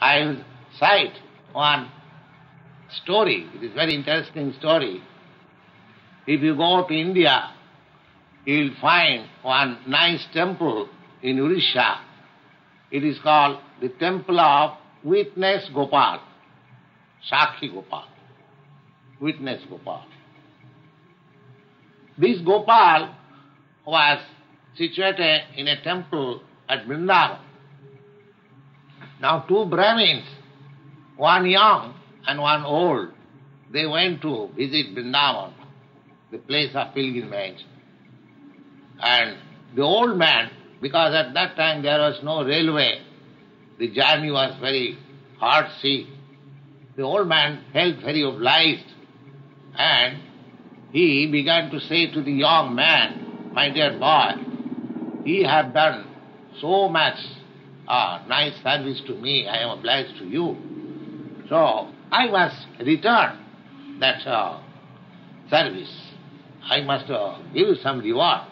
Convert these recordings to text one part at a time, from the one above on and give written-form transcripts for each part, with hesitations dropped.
I will cite one story. It is a very interesting story. If you go to India, you will find one nice temple in Odisha. It is called the Temple of Witness Gopal, Sakhi Gopal, Witness Gopal. This Gopal was situated in a temple at Vrindavan. Now two Brahmins, one young and one old, they went to visit Vrindavan, the place of pilgrimage. And the old man, because at that time there was no railway, the journey was very hard sea, the old man felt very obliged and he began to say to the young man, "My dear boy, you have done so much nice service to me, I am obliged to you. So I must return that service. I must give you some reward."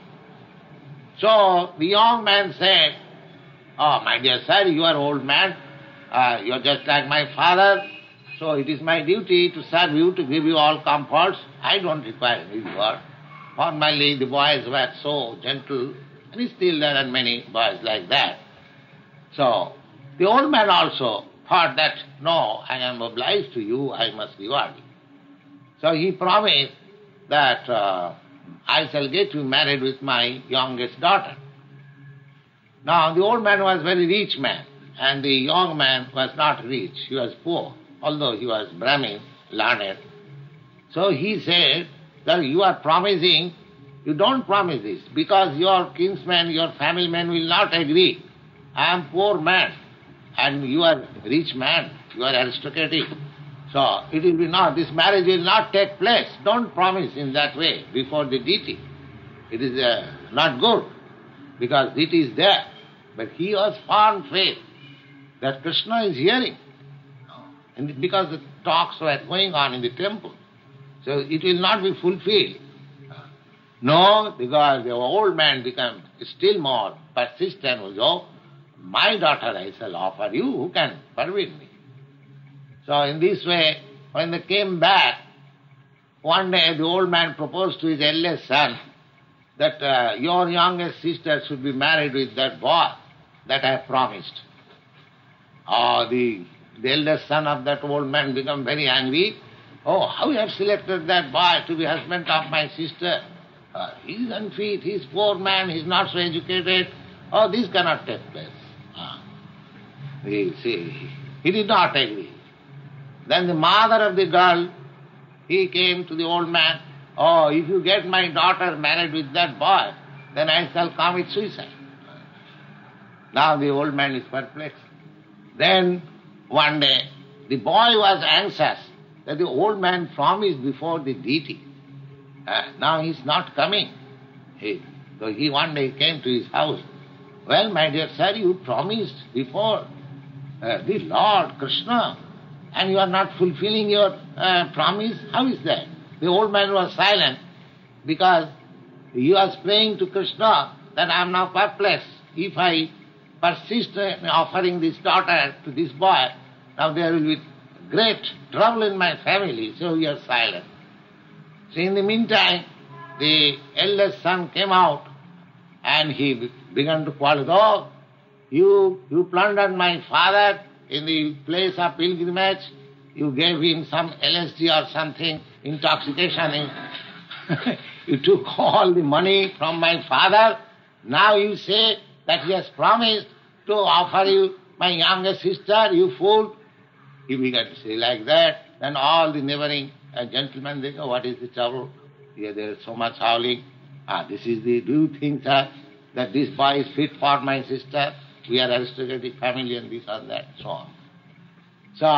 So the young man said, "Oh, my dear sir, you are old man, you are just like my father, so it is my duty to serve you, to give you all comforts. I don't require any reward." Formerly the boys were so gentle, and still there are many boys like that. So the old man also thought that, "No, I am obliged to you, I must reward you." So he promised that I shall get you married with my youngest daughter. Now the old man was a very rich man, and the young man was not rich, he was poor, although he was Brahmin, learned. So he said that you are promising, you don't promise this, because your kinsmen, your family men will not agree. I am poor man, and you are rich man, you are aristocratic. So it will be not, this marriage will not take place. Don't promise in that way before the deity. It is not good, because it is there. But he was firm faith that Krishna is hearing, and because the talks were going on in the temple, so it will not be fulfilled. No, because the old man became still more persistent. "Oh, my daughter I shall offer you, who can forbid me?" So in this way, when they came back, one day the old man proposed to his eldest son that your youngest sister should be married with that boy that I have promised. The eldest son of that old man became very angry. "Oh, how you have selected that boy to be husband of my sister? He is unfit, he is poor man, he is not so educated. Oh, this cannot take place." He did not agree. Then the mother of the girl, he came to the old man, "Oh, if you get my daughter married with that boy, then I shall commit suicide." Now the old man is perplexed. Then one day, the boy was anxious that the old man promised before the deity. Now he is not coming. So he one day came to his house. "Well, my dear sir, you promised before the Lord Krishna, and you are not fulfilling your promise. How is that?" The old man was silent because he was praying to Krishna that I am now perplexed. If I persist in offering this daughter to this boy, now there will be great trouble in my family. So he was silent. So in the meantime, the eldest son came out and he began to quarrel. "Oh, you plundered my father in the place of pilgrimage. You gave him some LSD or something, intoxication. You took all the money from my father. Now you say that he has promised to offer you my younger sister, you fool." He began to say like that. Then all the neighboring gentlemen, they go, "What is the trouble? Here there is so much howling. Do you think, sir, that this boy is fit for my sister? We are aristocratic family," and this and that, so on. So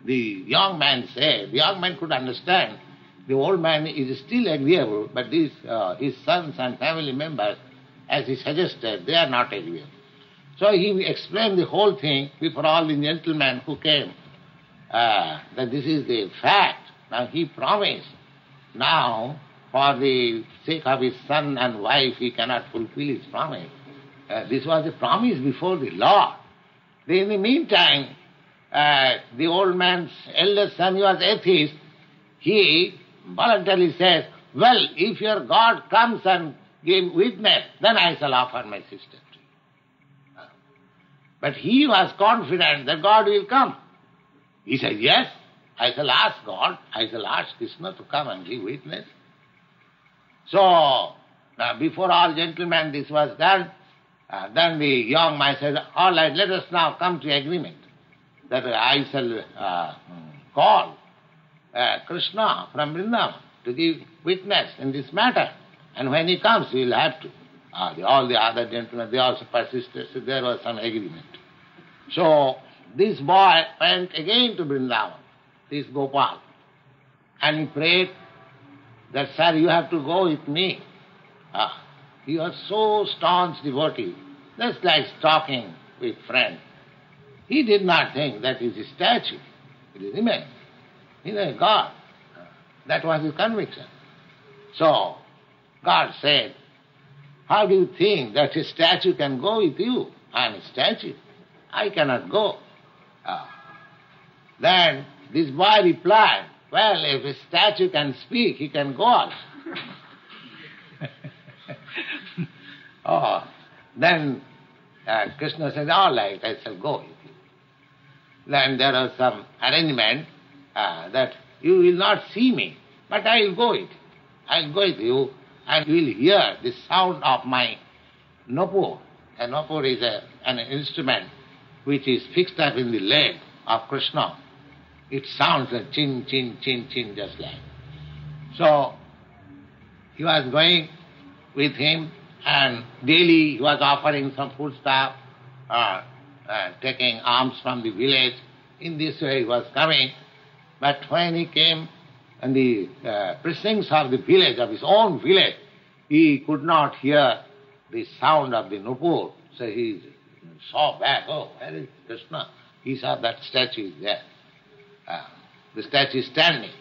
the young man said, the young man could understand, the old man is still agreeable, but these his sons and family members, as he suggested, they are not agreeable. So he explained the whole thing before all the gentlemen who came, that this is the fact. Now he promised. Now, for the sake of his son and wife, he cannot fulfill his promise. This was a promise before the Lord. In the meantime, the old man's eldest son, he was atheist, he voluntarily says, well, if your God comes and gives witness, then I shall offer my sister to you. But he was confident that God will come. He said, yes, I shall ask God, I shall ask Krishna to come and give witness. So, before all gentlemen this was done, then the young man said, all right, let us now come to agreement that I shall call Krishna from Vrindavan to give witness in this matter. And when he comes, we will have to. All the other gentlemen, they also persisted, so there was some agreement. So, this boy went again to Vrindavan, this Gopal, and he prayed that, sir, you have to go with me. He was so staunch devotee, just like talking with friends. He did not think that is a statue, it is image. He is a God. That was his conviction. So, God said, how do you think that a statue can go with you? I am a statue. I cannot go. Then this boy replied, well, if a statue can speak, he can go on. Then Krishna said, all right, I shall go with you. Then there was some arrangement that you will not see me, but I will go with you. I will go with you and you will hear the sound of my nupur. A nupur is an instrument which is fixed up in the leg of Krishna. It sounds like chin, chin, chin, chin, just like. So, he was going with him, and daily he was offering some food stuff, taking alms from the village. In this way he was coming. But when he came in the precincts of the village, of his own village, he could not hear the sound of the nupur. So he saw back, oh, where is Krishna? He saw that statue is there. The statue is standing.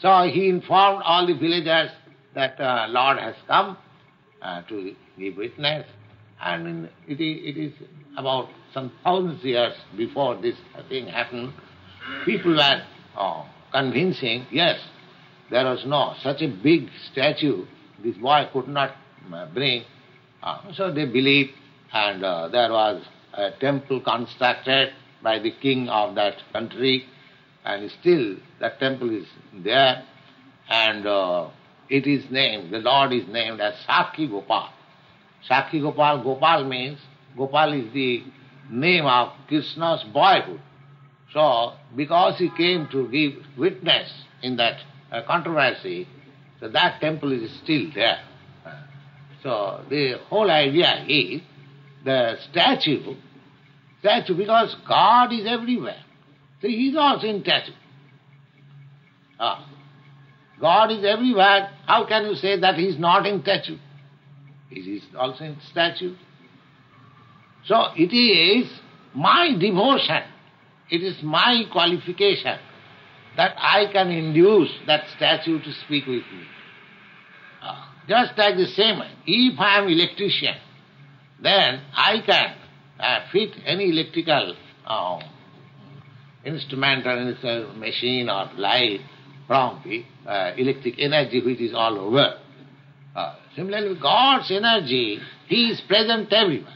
So he informed all the villagers that Lord has come to give witness. And it is about some thousands of years before this thing happened. People were convincing, yes, there was no such a big statue this boy could not bring. So they believed, and there was a temple constructed by the king of that country, and still that temple is there, and it is named, the Lord is named as Sakhi Gopal. Sakhi Gopal, Gopal means, Gopal is the name of Krishna's boyhood. So, because he came to give witness in that controversy, so that temple is still there. So, the whole idea is the statue, because God is everywhere. So, he is also in statue. God is everywhere. How can you say that he is not in statue? He is also in statue. So, it is my devotion, it is my qualification that I can induce that statue to speak with me. Just like the same, if I am electrician, then I can fit any electrical instrument or machine or light from the electric energy which is all over. Similarly, God's energy, He is present everywhere.